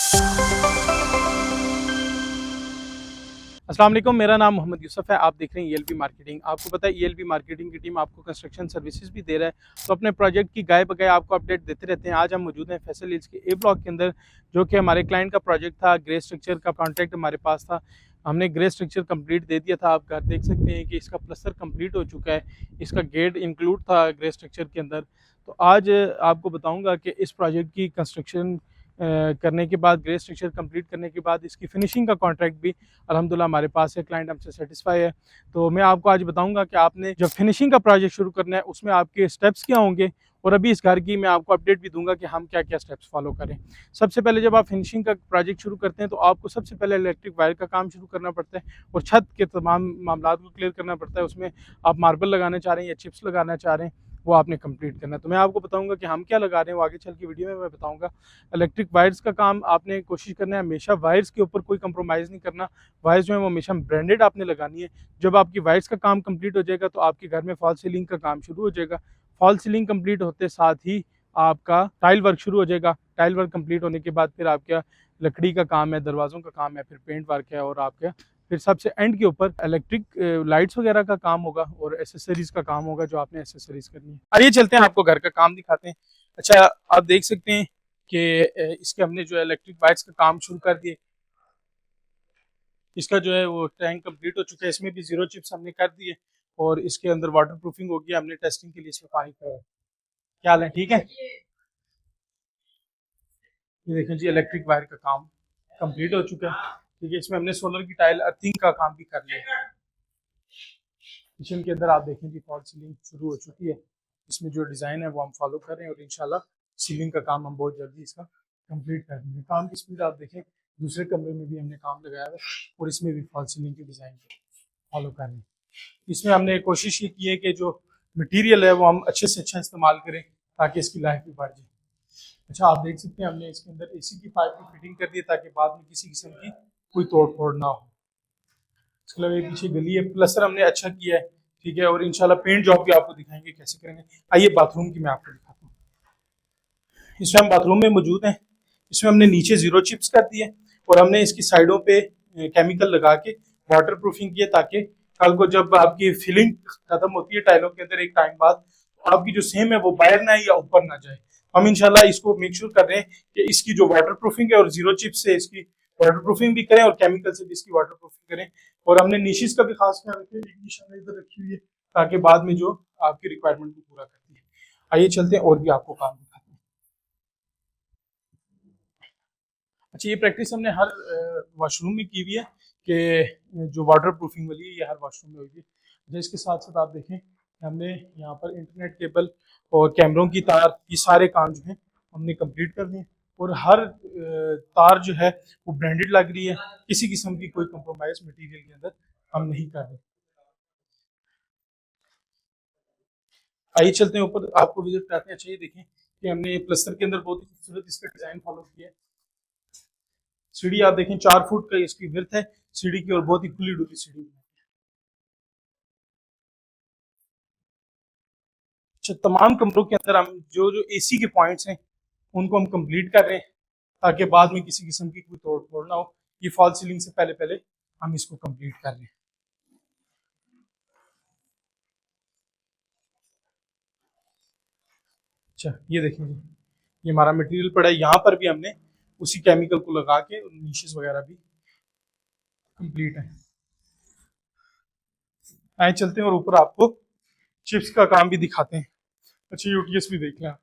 अस्सलाम वालेकुम, मेरा नाम मोहम्मद यूसुफ है। आप देख रहे हैं ईएलबी मार्केटिंग। आपको पता है ईएलबी मार्केटिंग की टीम आपको कंस्ट्रक्शन सर्विसेज भी दे रहा है, तो अपने प्रोजेक्ट की गाय बगाए आपको अपडेट देते रहते हैं। आज हम मौजूद हैं फैसल हिल्स के ए ब्लॉक के अंदर, जो कि हमारे क्लाइंट का प्रोजेक्ट था। ग्रे स्ट्रक्चर का कॉन्ट्रैक्ट हमारे पास था, हमने ग्रे स्ट्रक्चर कंप्लीट दे दिया था। आप घर देख सकते हैं कि इसका प्लस्तर कंप्लीट हो चुका है, इसका गेट इंक्लूड था ग्रे स्ट्रक्चर के अंदर। तो आज आपको बताऊंगा कि इस प्रोजेक्ट की कंस्ट्रक्शन करने के बाद, ग्रे स्ट्रक्चर कंप्लीट करने के बाद इसकी फिनिशिंग का कॉन्ट्रैक्ट भी अल्हम्दुलिल्लाह हमारे पास है। क्लाइंट हमसे सेटिस्फाई है। तो मैं आपको आज बताऊंगा कि आपने जब फिनिशिंग का प्रोजेक्ट शुरू करना है उसमें आपके स्टेप्स क्या होंगे, और अभी इस घर की मैं आपको अपडेट भी दूंगा कि हम क्या क्या स्टेप्स फॉलो करें। सबसे पहले जब आप फिनिशिंग का प्रोजेक्ट शुरू करते हैं तो आपको सबसे पहले इलेक्ट्रिक वायर का काम शुरू करना पड़ता है और छत के तमाम मामला को क्लियर करना पड़ता है। उसमें आप मार्बल लगाना चाह रहे हैं या चिप्स लगाना चाह रहे हैं, वो आपने कंप्लीट करना है। तो मैं आपको बताऊंगा कि हम क्या लगा रहे हैं, वो आगे चल के वीडियो में मैं बताऊंगा। इलेक्ट्रिक वायर्स का काम आपने कोशिश करना है हमेशा वायर्स के ऊपर कोई कंप्रोमाइज़ नहीं करना। वायर्स जो है वो हमेशा ब्रांडेड आपने लगानी है। जब आपकी वायर्स का काम कंप्लीट हो जाएगा तो आपके घर में फॉल सीलिंग का काम शुरू हो जाएगा। फॉल सीलिंग कंप्लीट होते साथ ही आपका टाइल वर्क शुरू हो जाएगा। टाइल वर्क कंप्लीट होने के बाद फिर आपका लकड़ी का काम है, दरवाज़ों का काम है, फिर पेंट वर्क है, और आपका फिर सबसे एंड के ऊपर इलेक्ट्रिक लाइट्स वगैरह का काम होगा और एसेसरीज का काम होगा जो आपने एसेसरीज करनी है। आइए चलते हैं, आपको घर का काम दिखाते हैं। अच्छा, आप देख सकते हैं कि इसके हमने जो है इलेक्ट्रिक वायर्स का काम शुरू कर दिए। इसका जो है वो टैंक कंप्लीट हो चुका है, इसमें भी जीरो चिप्स हमने कर दिए और इसके अंदर वाटर प्रूफिंग हो गया। हमने टेस्टिंग के लिए इसमें पानी का क्या हाल है, ठीक है। ये देखें जी, इलेक्ट्रिक वायर का काम कंप्लीट हो चुका है, ठीक है। इसमें हमने सोलर की टाइल अर्थिंग का काम भी कर लिया। किचन के अंदर आप देखें जी, फॉल सीलिंग शुरू हो चुकी है। इसमें जो डिज़ाइन है वो हम फॉलो कर रहे हैं और इंशाल्लाह सीलिंग का काम हम बहुत जल्दी इसका कंप्लीट कर देंगे। काम की स्पीड आप देखें, दूसरे कमरे में भी हमने काम लगाया है और इसमें भी फॉल सीलिंग की डिज़ाइन फॉलो कर रहे हैं। इसमें हमने कोशिश ये की है कि जो मटेरियल है वो हम अच्छे से अच्छा इस्तेमाल करें ताकि इसकी लाइफ भी बढ़ जाए। अच्छा, आप देख सकते हैं हमने इसके अंदर एसी की पाइप की फिटिंग कर दी ताकि बाद में किसी किस्म की कोई तोड़ फोड़ ना हो। इसके अलावा ये पीछे गली है, प्लस्तर हमने अच्छा किया है, ठीक है। और इंशाल्लाह पेंट जॉब भी आपको दिखाएंगे कैसे करेंगे। आइए बाथरूम की मैं आपको दिखाता हूँ। इसमें हम बाथरूम में मौजूद हैं। इसमें हमने नीचे जीरो चिप्स कर दिए और हमने इसकी साइडों पे केमिकल लगा के वाटर प्रूफिंग किया ताकि कल को जब आपकी फिलिंग खत्म होती है टाइलों के अंदर एक टाइम बाद, आपकी जो सेम है वो बाहर ना या ऊपर ना जाए। हम इंशाल्लाह इसको मेक श्योर कर रहे हैं कि इसकी जो वाटर प्रूफिंग है और जीरो चिप्स से इसकी वाटर प्रूफिंग भी करें और केमिकल से भी इसकी वाटर प्रूफिंग करें। और हमने निशिस का भी खास ख्याल रखें, एक निश हमने इधर रखी हुई है ताकि बाद में जो आपकी रिक्वायरमेंट को पूरा करती है। आइए चलते हैं और भी आपको काम दिखाते हैं। अच्छा, ये प्रैक्टिस हमने हर वॉशरूम में की हुई है कि जो वाटर प्रूफिंग वाली है ये हर वॉशरूम में होगी। अच्छा, इसके साथ साथ आप देखें हमने यहाँ पर इंटरनेट केबल और कैमरों की तार, ये सारे काम जो हैं हमने कंप्लीट कर दिए और हर तार जो है वो ब्रांडेड लग रही है। किसी किस्म की कोई कंप्रोमाइज मटेरियल के अंदर हम नहीं कर रहे। आइए चलते हैं ऊपर, आपको विजिट कराते हैं। अच्छा, ये देखें कि हमने प्लस्तर के अंदर बहुत ही खूबसूरत इसका डिजाइन फॉलो किया है। सीढ़ी आप देखें 4 फुट का इसकी विड्थ है सीढ़ी की और बहुत ही खुली डुली सीढ़ी है। अच्छा, तमाम कमरों के अंदर हम जो जो एसी के पॉइंट्स हैं उनको हम कंप्लीट कर रहे हैं ताकि बाद में किसी किस्म की कोई तोड़ फोड़ ना हो। ये फॉल सीलिंग से पहले पहले हम इसको कंप्लीट कर रहे हैं। अच्छा, ये देखें जी, ये हमारा मटेरियल पड़ा है। यहाँ पर भी हमने उसी केमिकल को लगा के नीशेस वगैरह भी कंप्लीट है। आए चलते हैं और ऊपर आपको चिप्स का काम भी दिखाते हैं। अच्छा, यूटीएस भी देख लें आप।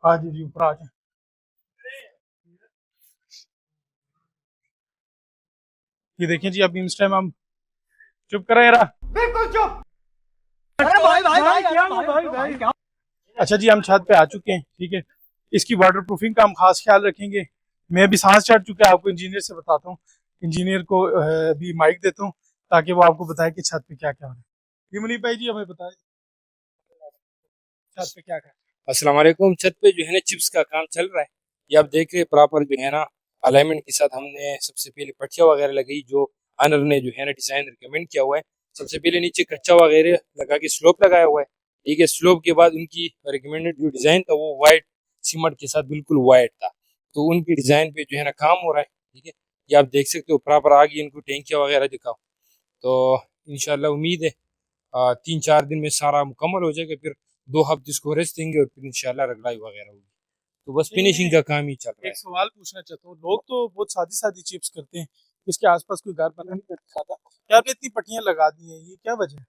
हाँ जी जी, ऊपर आ जाए। ये देखें जी, अभी इस टाइम हम चुप करा यार। बिल्कुल चुप। अरे भाई भाई भाई क्या भाई भाई क्या। अच्छा जी, हम छत पे आ चुके हैं, ठीक है। इसकी वाटर प्रूफिंग का हम खास ख्याल रखेंगे। मैं भी सांस चढ़ चुका है, आपको इंजीनियर से बताता हूँ। इंजीनियर को भी माइक देता हूँ ताकि वो आपको बताए कि छत पे क्या क्या हो रहा है। ये मुनीब भाई जी हमें बताए छत पे क्या क्या। अस्सलाम वालेकुम। छत पे जो है ना चिप्स का काम चल रहा है। ये आप देख रहे हैं प्रॉपर जो है ना अलाइनमेंट के साथ हमने सबसे पहले पट्टियाँ वगैरह लगाई जो अनर ने जो है ना डिजाइन रिकमेंड किया हुआ है। सबसे पहले नीचे कच्चा वगैरह लगा के स्लोप लगाया हुआ है। ठीक है, स्लोप के बाद उनकी रिकमेंडेड जो डिजाइन था वो वाइट सीमेंट के साथ बिल्कुल वाइट था, तो उनकी डिजाइन पे जो है ना काम हो रहा है। ठीक है, ये आप देख सकते हो प्रॉपर आगे इनको टैंकियाँ वगैरह दिखाओ। तो इंशाल्लाह उम्मीद है 3-4 दिन में सारा मुकम्मल हो जाएगा, फिर 2 हफ्ते इसको रेस्ट देंगे और फिर इंशाल्लाह रगड़ाई वगैरह होगी। तो बस फिनिशिंग का काम ही चल रहा है। एक सवाल पूछना चाहता हूँ, लोग तो बहुत सादी सादी चिप्स करते हैं, इसके आसपास कोई घर बना नहीं चाहता, क्या आपने इतनी पट्टियां लगा दी हैं, ये क्या वजह है?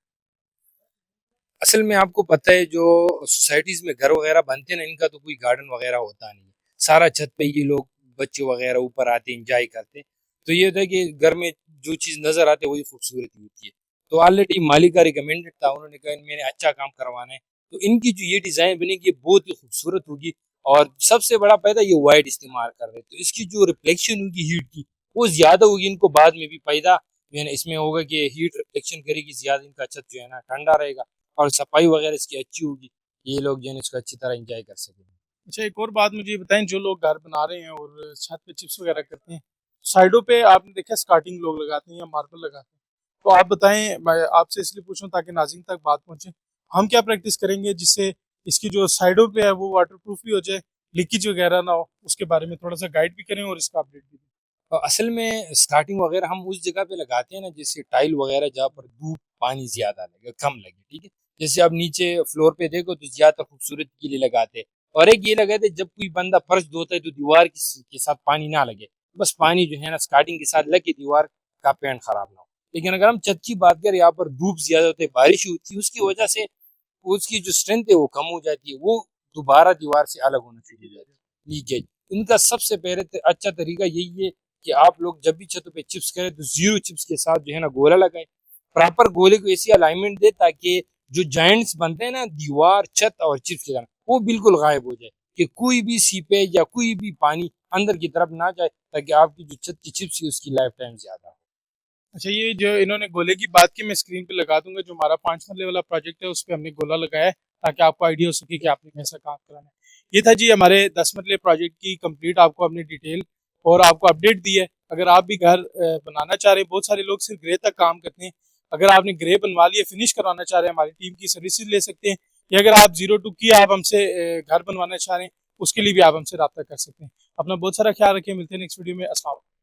असल में आपको पता है जो सोसाइटीज में घर वगैरह बनते हैं ना, इनका तो कोई गार्डन वगैरह होता नहीं है। सारा छत पे ही लोग बच्चे वगैरह ऊपर आते हैं, इंजॉय करते हैं। तो ये होता है कि घर में जो चीज नजर आती है वही खूबसूरत होती है। तो ऑलरेडी मालिक का रिकमेंडेड था, उन्होंने कहा मैंने अच्छा काम करवाना है, तो इनकी जो ये डिजाइन बनेगी ये बहुत ही खूबसूरत होगी। और सबसे बड़ा फायदा ये वाइट इस्तेमाल कर रहे हैं, तो इसकी जो रिफ्लेक्शन होगी हीट की वो ज्यादा होगी। इनको बाद में भी फायदा जो है ना इसमें होगा कि हीट रिफ्लेक्शन करेगी ज्यादा, इनका छत जो है ना ठंडा रहेगा और सफाई वगैरह इसकी अच्छी होगी। ये लोग जो है इसको अच्छी तरह एंजॉय कर सकेंगे। अच्छा, एक और बात मुझे ये बताएं, जो लोग घर बना रहे हैं और छत पे चिप्स वगैरह करते हैं, साइडों पे आपने देखा स्कार्टिंग लोग लगाते हैं या मार्बल लगाते हैं, तो आप बताएं, मैं आपसे इसलिए पूछूं ताकि नाज़रीन तक बात पहुंचे, हम क्या प्रैक्टिस करेंगे जिससे इसकी जो साइडों पे है वो वाटरप्रूफ भी हो जाए, लीकेज वगैरह ना हो, उसके बारे में थोड़ा सा गाइड भी करें और इसका अपडेट भी दें। और असल में स्टार्टिंग वगैरह हम उस जगह पे लगाते हैं ना जैसे टाइल वगैरह जहाँ पर धूप पानी ज्यादा लगे कम लगे। ठीक है, जैसे आप नीचे फ्लोर पे देखो तो ज्यादा खूबसूरत के लिए लगाते हैं। और एक ये लगाते हैं जब कोई बंदा फर्श धोता है तो दीवार के साथ पानी ना लगे, बस पानी जो है ना स्टार्टिंग के साथ लगे दीवार का पेंट खराब ना हो। लेकिन अगर हम छत की बात करें, यहाँ पर धूप ज्यादा होती है, बारिश होती है, उसकी वजह से उसकी जो स्ट्रेंथ है वो कम हो जाती है, वो दोबारा दीवार से अलग होना शुरू हो जाती है लीकेज। इनका सबसे पहले अच्छा तरीका यही है कि आप लोग जब भी छतों पे चिप्स करें तो जीरो चिप्स के साथ जो है ना गोला लगाए, प्रॉपर गोले को ऐसी अलाइनमेंट दे ताकि जो जॉइंट्स बनते हैं ना दीवार छत और चिप्स के साथ वो बिल्कुल गायब हो जाए, कि कोई भी सीपेज या कोई भी पानी अंदर की तरफ ना जाए, ताकि आपकी जो छत की चिप्स है उसकी लाइफ टाइम ज्यादा हो। अच्छा, ये जो इन्होंने गोले की बात की, मैं स्क्रीन पे लगा दूंगा, जो हमारा 5 मरले वाला प्रोजेक्ट है उस पर हमने गोला लगाया है ताकि आपको आइडिया हो सके कि आपने कैसा काम कराना है। ये था जी हमारे 10 मरले प्रोजेक्ट की कंप्लीट आपको हमने डिटेल और आपको अपडेट दी है। अगर आप भी घर बनाना चाह रहे हैं, बहुत सारे लोग सिर्फ ग्रे तक काम करते हैं, अगर आपने ग्रे बनवा लिया फिनिश करवाना चाह रहे हैं, हमारी टीम की सर्विसेज ले सकते हैं, या अगर आप 0 to की आप हमसे घर बनवाना चाह रहे हैं, उसके लिए भी आप हमसे रब्ता कर सकते हैं। अपना बहुत सारा ख्याल रखें, मिलते हैं नेक्स्ट वीडियो में। अस्सलाम वालेकुम।